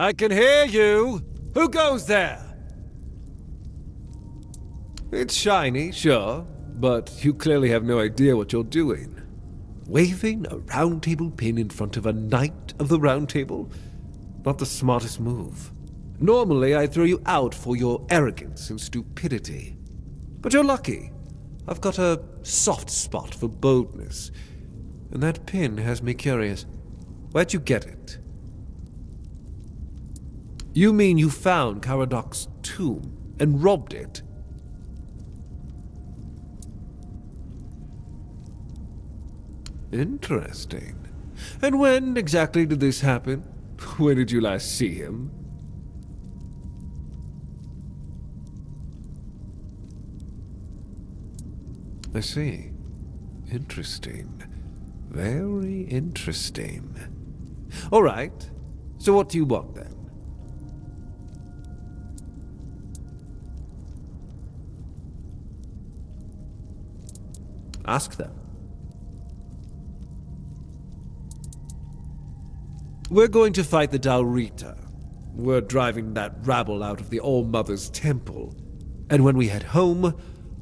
I can hear you! Who goes there? It's shiny, sure, but you clearly have no idea what you're doing. Waving a round table pin in front of a knight of the round table? Not the smartest move. Normally, I throw you out for your arrogance and stupidity. But you're lucky. I've got a soft spot for boldness, and that pin has me curious. Where'd you get it? You mean you found Caradoc's tomb and robbed it? Interesting. And when exactly did this happen? When did you last see him? I see. Interesting. Very interesting. All right. So what do you want then? Ask them. We're going to fight the Dalrita. We're driving that rabble out of the All-Mother's temple. And when we head home,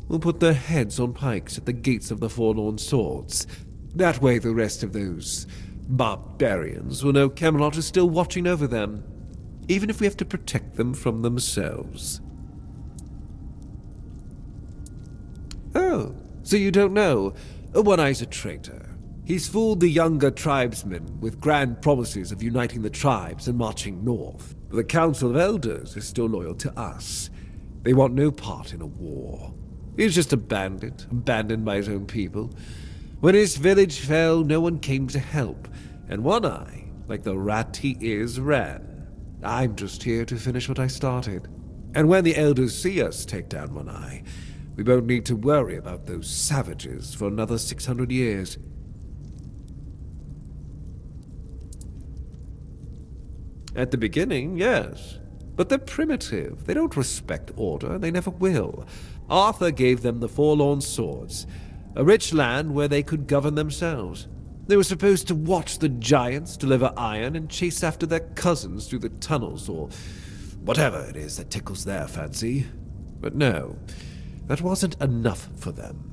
we'll put their heads on pikes at the gates of the Forlorn Swords. That way the rest of those barbarians will know Camelot is still watching over them, even if we have to protect them from themselves. Oh, so you don't know? One-Eye's a traitor. He's fooled the younger tribesmen with grand promises of uniting the tribes and marching north. But the Council of Elders is still loyal to us. They want no part in a war. He's just a bandit, abandoned by his own people. When his village fell, no one came to help, and One-Eye, like the rat he is, ran. I'm just here to finish what I started. And when the Elders see us take down One-Eye, we won't need to worry about those savages for another 600 years. At the beginning, yes. But they're primitive. They don't respect order, and they never will. Arthur gave them the Forlorn Swords, a rich land where they could govern themselves. They were supposed to watch the giants deliver iron and chase after their cousins through the tunnels, or whatever it is that tickles their fancy. But no, that wasn't enough for them.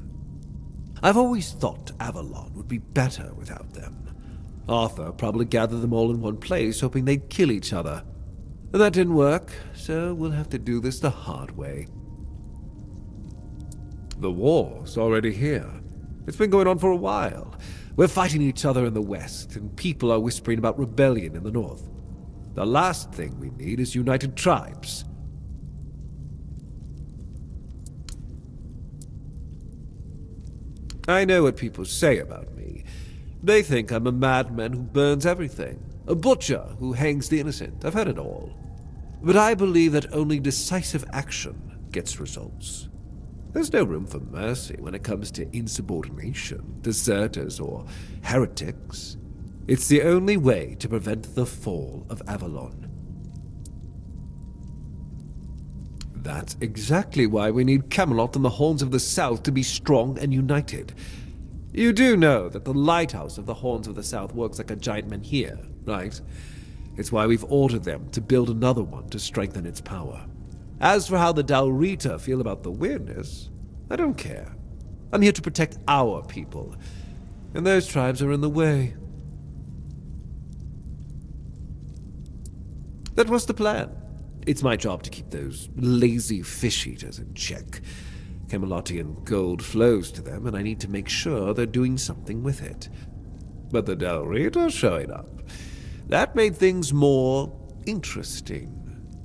I've always thought Avalon would be better without them. Arthur probably gathered them all in one place, hoping they'd kill each other. And that didn't work, so we'll have to do this the hard way. The war's already here. It's been going on for a while. We're fighting each other in the west, and people are whispering about rebellion in the north. The last thing we need is united tribes. I know what people say about me. They think I'm a madman who burns everything, a butcher who hangs the innocent. I've heard it all. But I believe that only decisive action gets results. There's no room for mercy when it comes to insubordination, deserters, or heretics. It's the only way to prevent the fall of Avalon. That's exactly why we need Camelot and the Horns of the South to be strong and united. You do know that the lighthouse of the Horns of the South works like a giant menhir, right? It's why we've ordered them to build another one to strengthen its power. As for how the Dalrita feel about the weirdness, I don't care. I'm here to protect our people, and those tribes are in the way. That was the plan. It's my job to keep those lazy fish-eaters in check. Camelotian gold flows to them, and I need to make sure they're doing something with it. But the Dalrita showing up, that made things more interesting.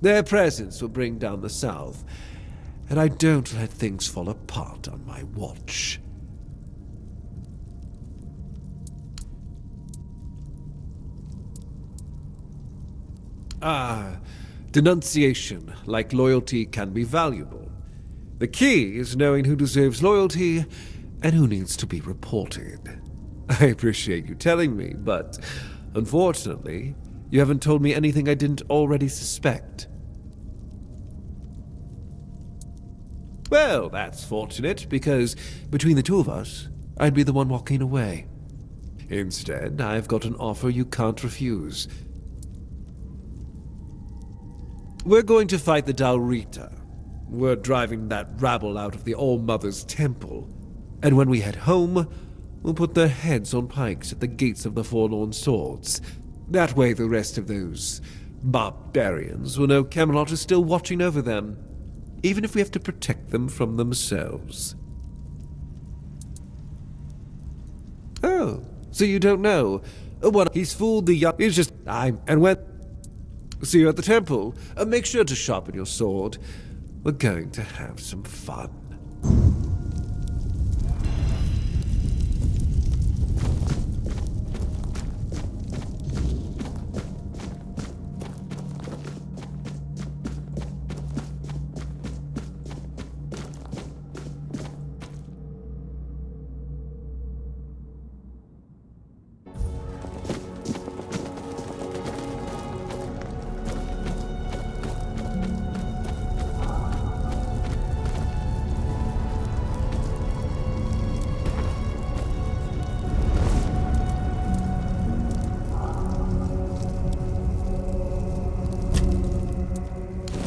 Their presence will bring down the South, and I don't let things fall apart on my watch. Denunciation, like loyalty, can be valuable. The key is knowing who deserves loyalty and who needs to be reported. I appreciate you telling me, but unfortunately, you haven't told me anything I didn't already suspect. Well, that's fortunate, because between the two of us, I'd be the one walking away. Instead, I've got an offer you can't refuse. We're going to fight the Daurita. We're driving that rabble out of the All-Mother's temple. And when we head home, we'll put their heads on pikes at the gates of the Forlorn Swords. That way the rest of those barbarians will know Camelot is still watching over them, even if we have to protect them from themselves. Oh, so you don't know? What? He's fooled the young. He's just. And when. See you at the temple. Make sure to sharpen your sword. We're going to have some fun.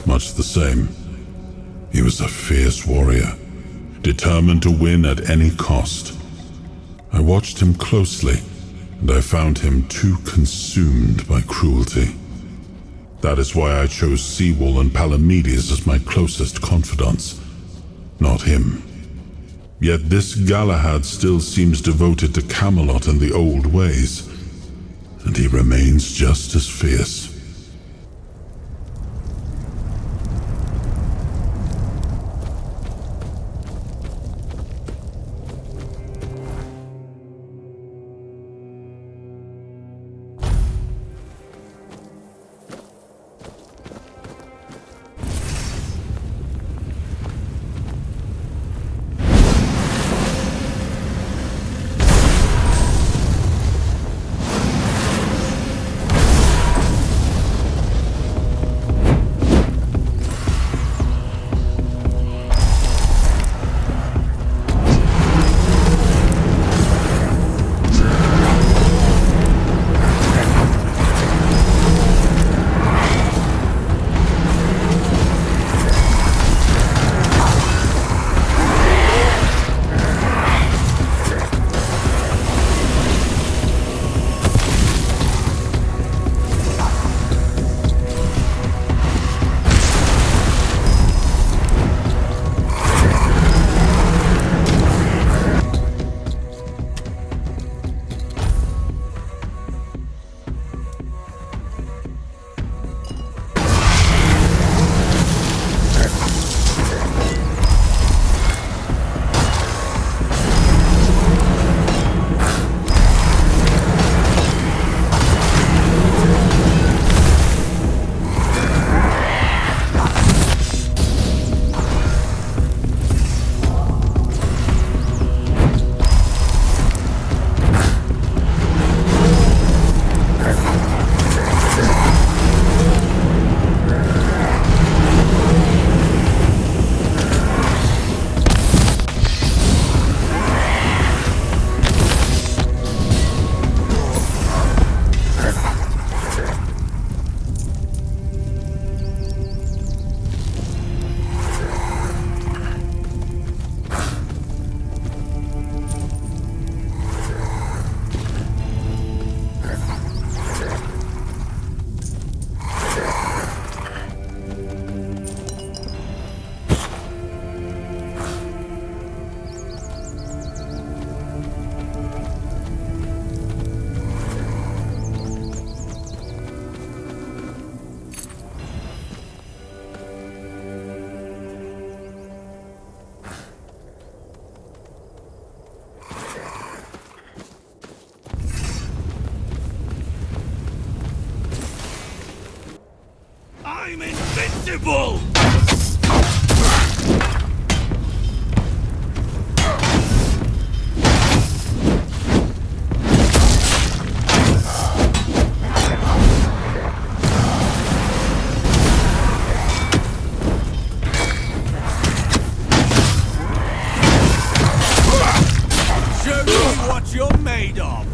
Much the same. He was a fierce warrior, determined to win at any cost. I watched him closely, and I found him too consumed by cruelty. That is why I chose Seawall and Palamedes as my closest confidants, not him. Yet this Galahad still seems devoted to Camelot and the old ways, and he remains just as fierce. I'm invincible! Show me what you're made of!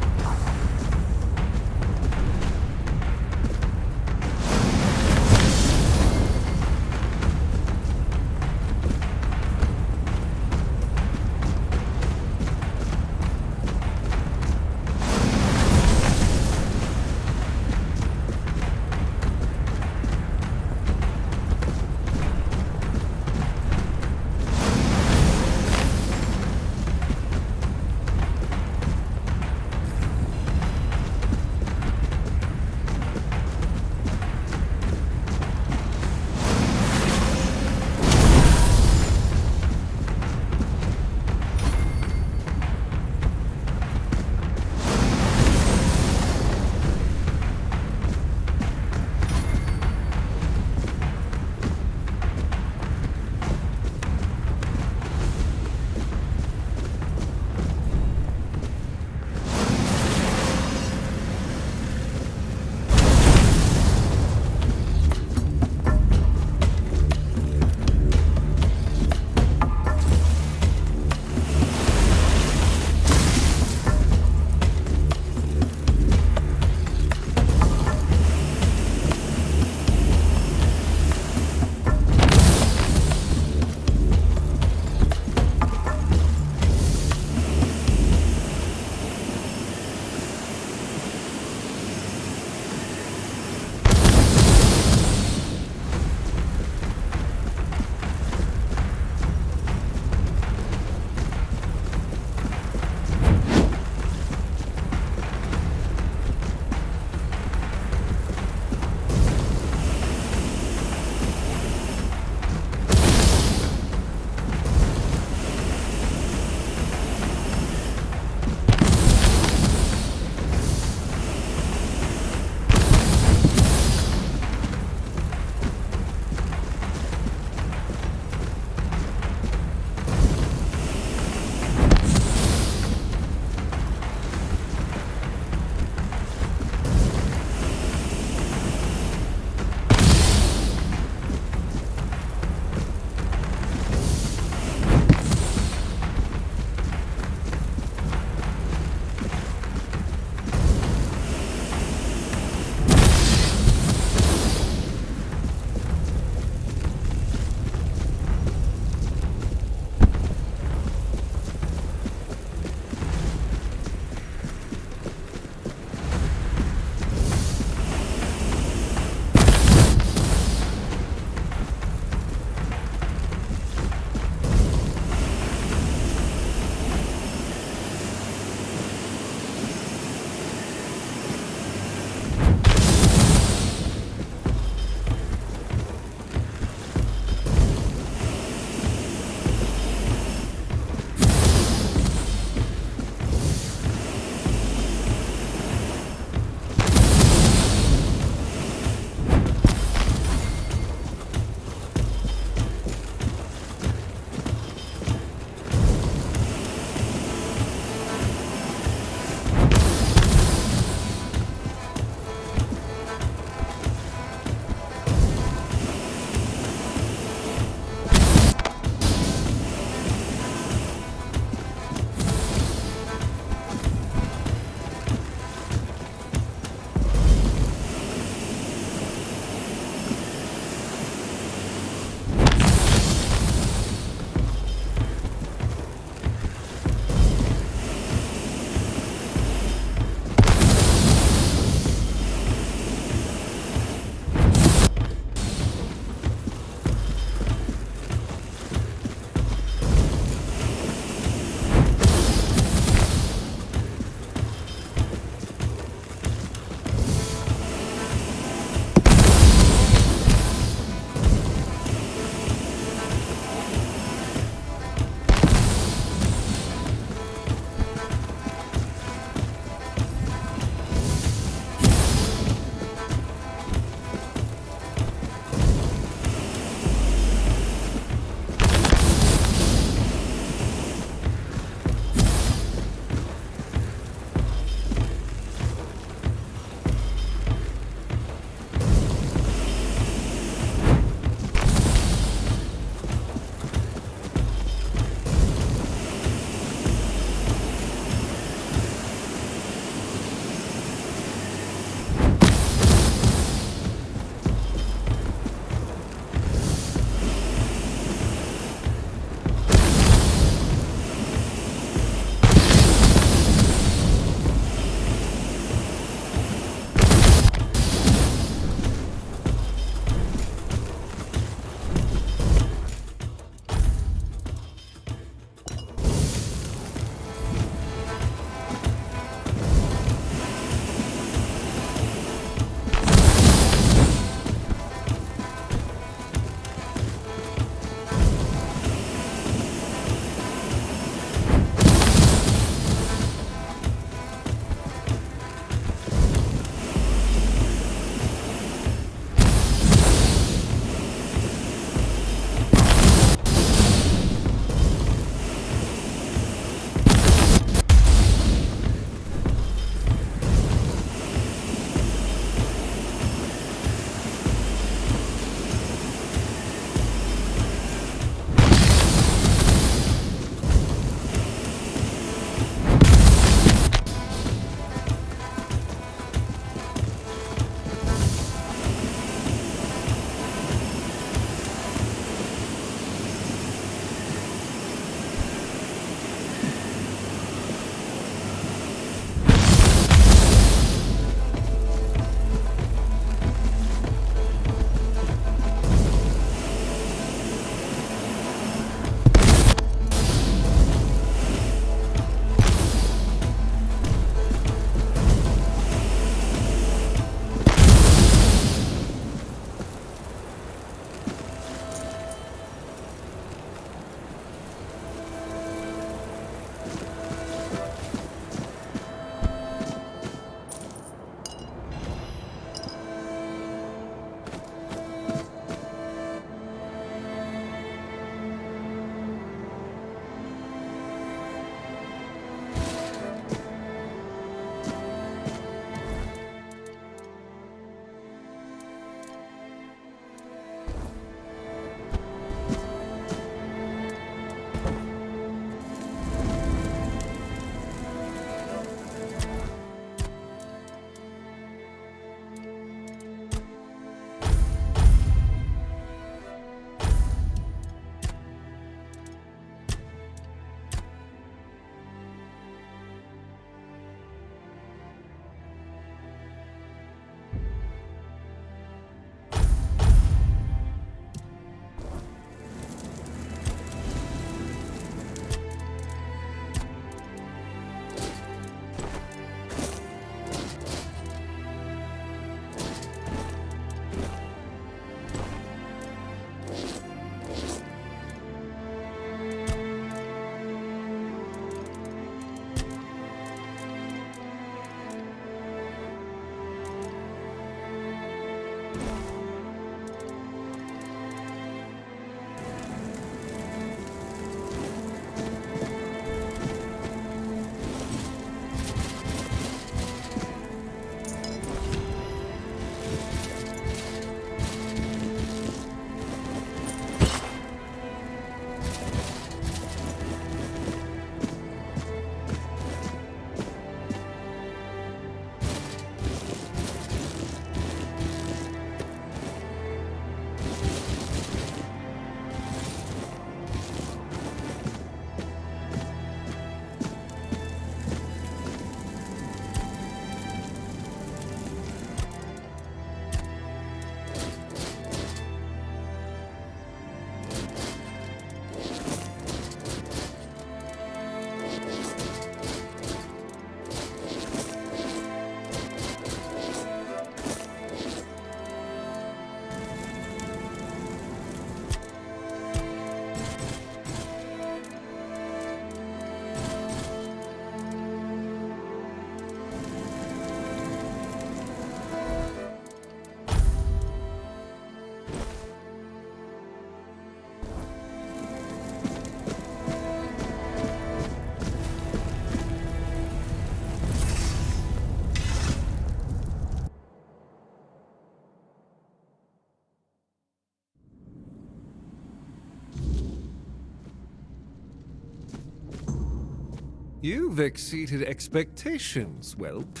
You've exceeded expectations, whelp.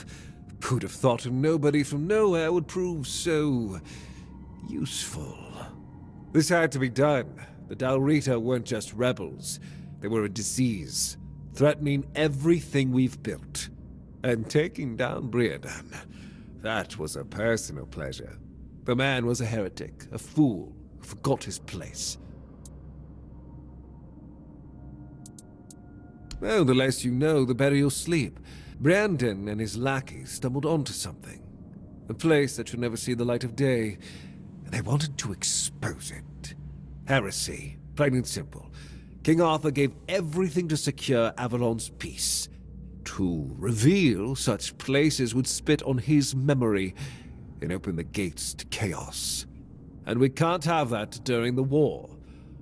Who'd have thought a nobody from nowhere would prove so useful? This had to be done. The Dalrita weren't just rebels. They were a disease, threatening everything we've built. And taking down Briadan, that was a personal pleasure. The man was a heretic, a fool, who forgot his place. Well, the less you know, the better you'll sleep. Brandon and his lackeys stumbled onto something. A place that should never see the light of day. And they wanted to expose it. Heresy, plain and simple. King Arthur gave everything to secure Avalon's peace. To reveal such places would spit on his memory and open the gates to chaos. And we can't have that during the war.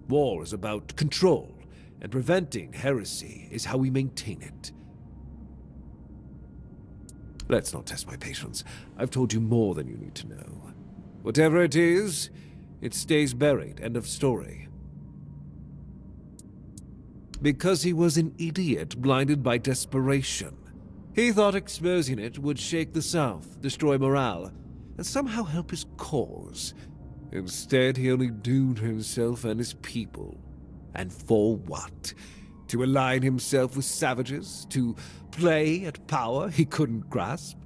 War is about control, and preventing heresy is how we maintain it. Let's not test my patience. I've told you more than you need to know. Whatever it is, it stays buried. End of story. Because he was an idiot blinded by desperation. He thought exposing it would shake the South, destroy morale, and somehow help his cause. Instead, he only doomed himself and his people. And for what? To align himself with savages? To play at power he couldn't grasp?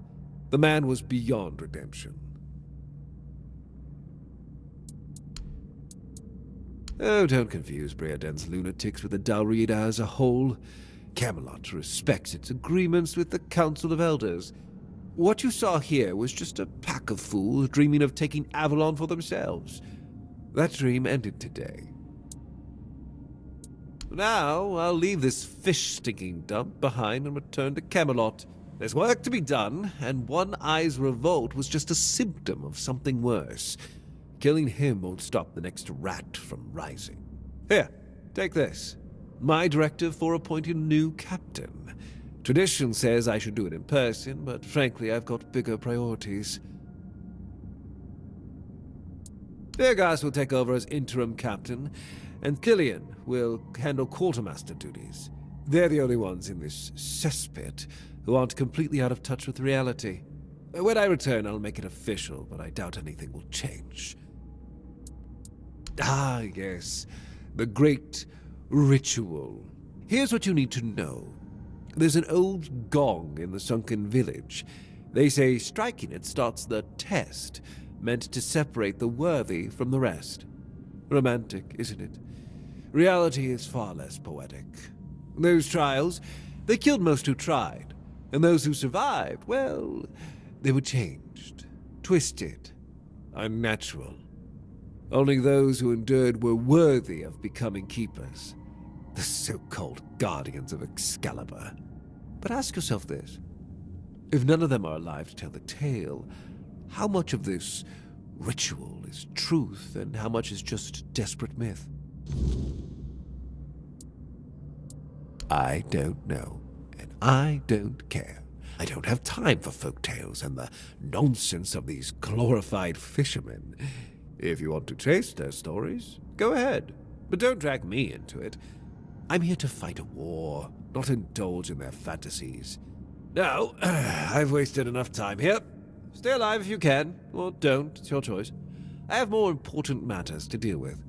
The man was beyond redemption. Oh, don't confuse Briaden's lunatics with the Dalrida as a whole. Camelot respects its agreements with the Council of Elders. What you saw here was just a pack of fools dreaming of taking Avalon for themselves. That dream ended today. Now, I'll leave this fish-stinking dump behind and return to Camelot. There's work to be done, and One Eye's revolt was just a symptom of something worse. Killing him won't stop the next rat from rising. Here, take this. My directive for appointing a new captain. Tradition says I should do it in person, but frankly, I've got bigger priorities. Virgas will take over as interim captain, and Killian will handle quartermaster duties. They're the only ones in this cesspit who aren't completely out of touch with reality. When I return, I'll make it official, but I doubt anything will change. Ah, yes. The great ritual. Here's what you need to know. There's an old gong in the sunken village. They say striking it starts the test, meant to separate the worthy from the rest. Romantic, isn't it? Reality is far less poetic. Those trials, they killed most who tried. And those who survived, well, they were changed, twisted, unnatural. Only those who endured were worthy of becoming keepers. The so-called guardians of Excalibur. But ask yourself this. If none of them are alive to tell the tale, how much of this ritual is truth and how much is just desperate myth? I don't know, and I don't care. I don't have time for folktales and the nonsense of these glorified fishermen. If you want to chase their stories, go ahead, but don't drag me into it. I'm here to fight a war, not indulge in their fantasies. Now, I've wasted enough time here. Stay alive if you can, or don't, it's your choice. I have more important matters to deal with.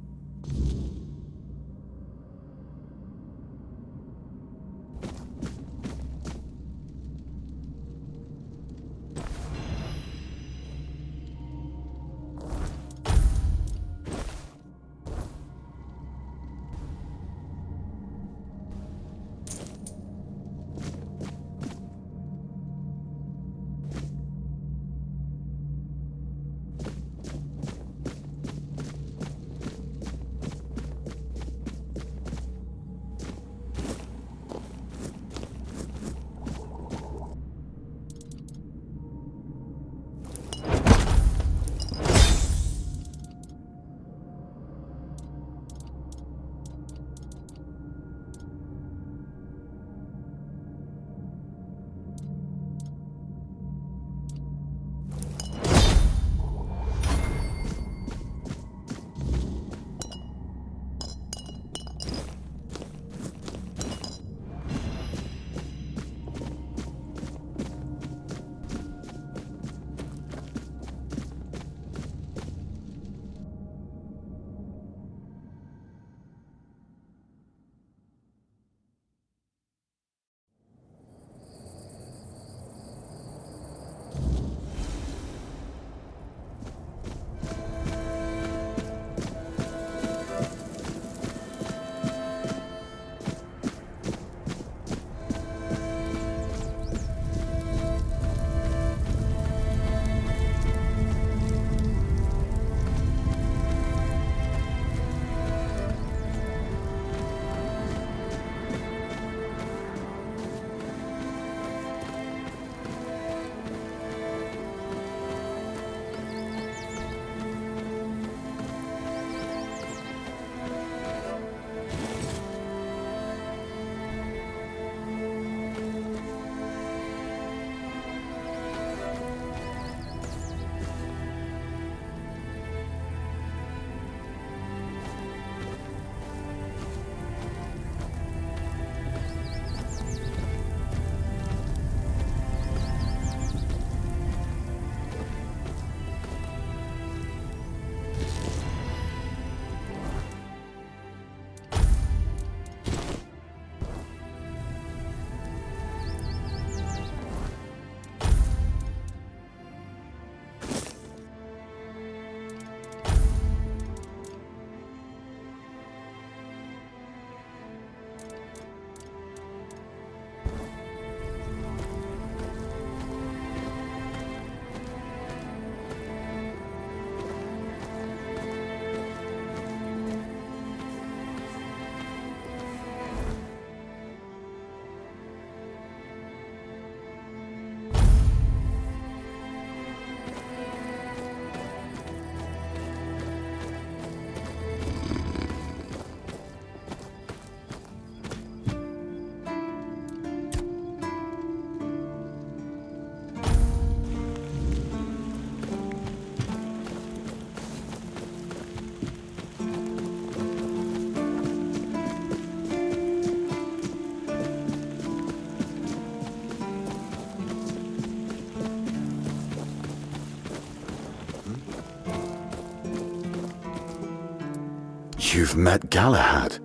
You've met Galahad.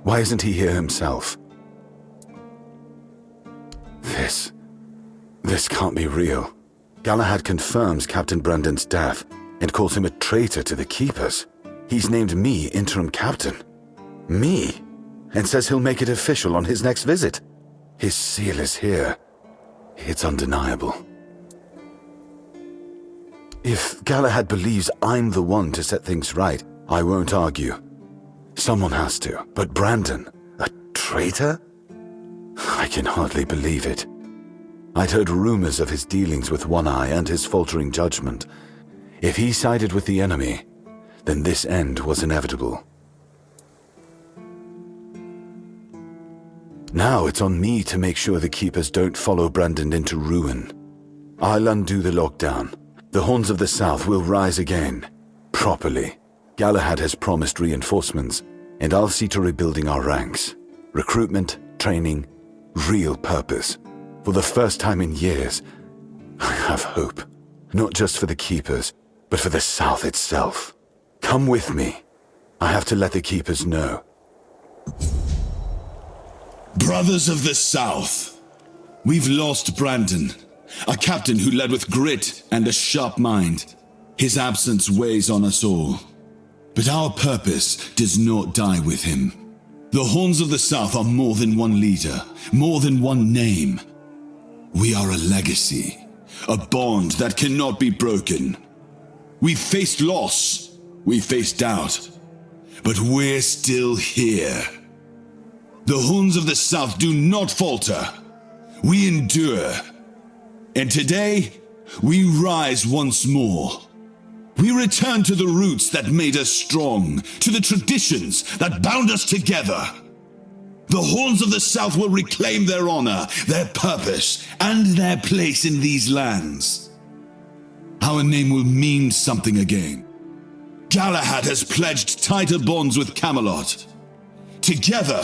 Why isn't he here himself? This can't be real. Galahad confirms Captain Brandon's death and calls him a traitor to the Keepers. He's named me interim captain. Me? And says he'll make it official on his next visit. His seal is here. It's undeniable. If Galahad believes I'm the one to set things right, I won't argue. Someone has to, but Brandon, a traitor? I can hardly believe it. I'd heard rumors of his dealings with One Eye and his faltering judgment. If he sided with the enemy, then this end was inevitable. Now it's on me to make sure the Keepers don't follow Brandon into ruin. I'll undo the lockdown. The Horns of the South will rise again. Properly. Galahad has promised reinforcements, and I'll see to rebuilding our ranks. Recruitment, training, real purpose. For the first time in years, I have hope. Not just for the Keepers, but for the South itself. Come with me. I have to let the Keepers know. Brothers of the South, we've lost Brandon, a captain who led with grit and a sharp mind. His absence weighs on us all. But our purpose does not die with him. The Horns of the South are more than one leader, more than one name. We are a legacy, a bond that cannot be broken. We faced loss, we faced doubt, but we're still here. The Horns of the South do not falter. We endure. And today, we rise once more. We return to the roots that made us strong, to the traditions that bound us together. The Horns of the South will reclaim their honor, their purpose, and their place in these lands. Our name will mean something again. Galahad has pledged tighter bonds with Camelot. Together,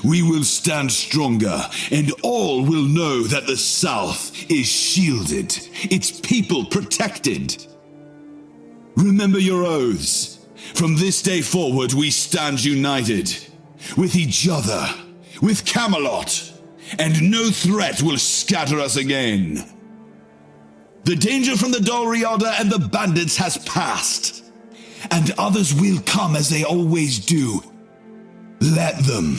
we will stand stronger, and all will know that the South is shielded, its people protected. Remember your oaths. From this day forward, we stand united. With each other, with Camelot, and no threat will scatter us again. The danger from the Dalriada and the bandits has passed, and others will come as they always do. Let them.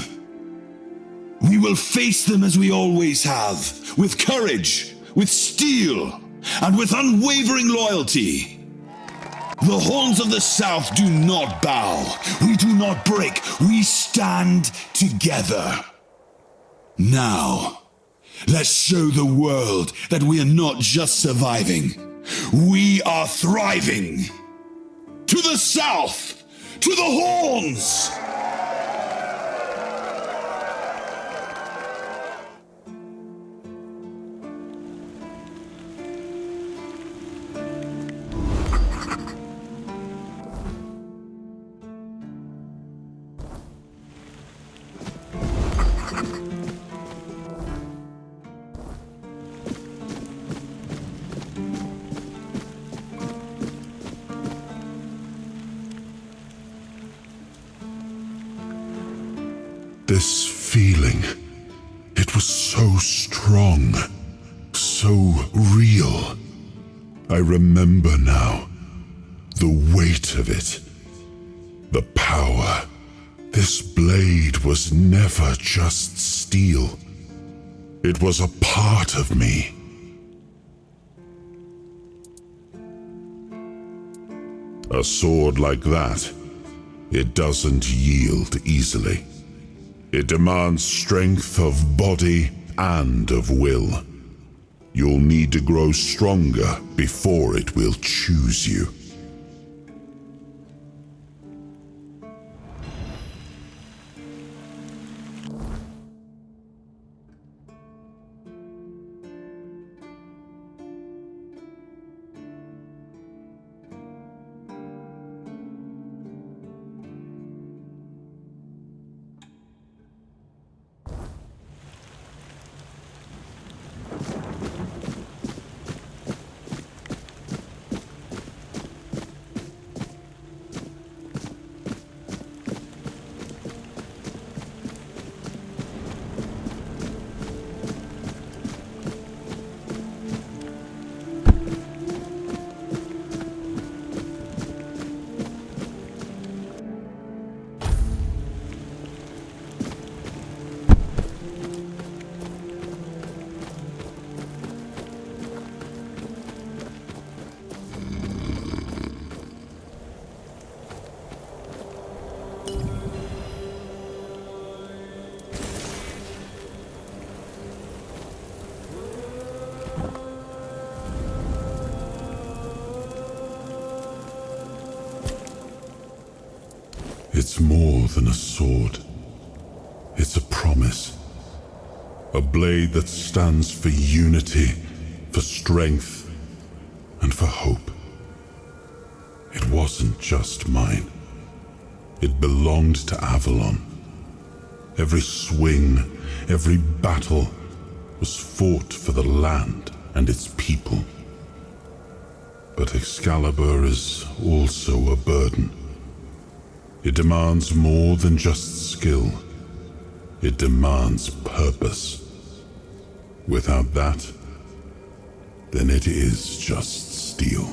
We will face them as we always have, with courage, with steel, and with unwavering loyalty. The Horns of the South do not bow. We do not break. We stand together. Now, let's show the world that we are not just surviving. We are thriving. To the South! To the Horns! This feeling, it was so strong, so real. I remember now, the weight of it, the power. This blade was never just steel. It was a part of me. A sword like that, it doesn't yield easily. It demands strength of body and of will. You'll need to grow stronger before it will choose you. it's more than a sword. It's a promise. A blade that stands for unity, for strength, and for hope. It wasn't just mine. It belonged to Avalon. Every swing, every battle was fought for the land and its people. But Excalibur is also a burden. It demands more than just skill. It demands purpose. Without that, then it is just steel.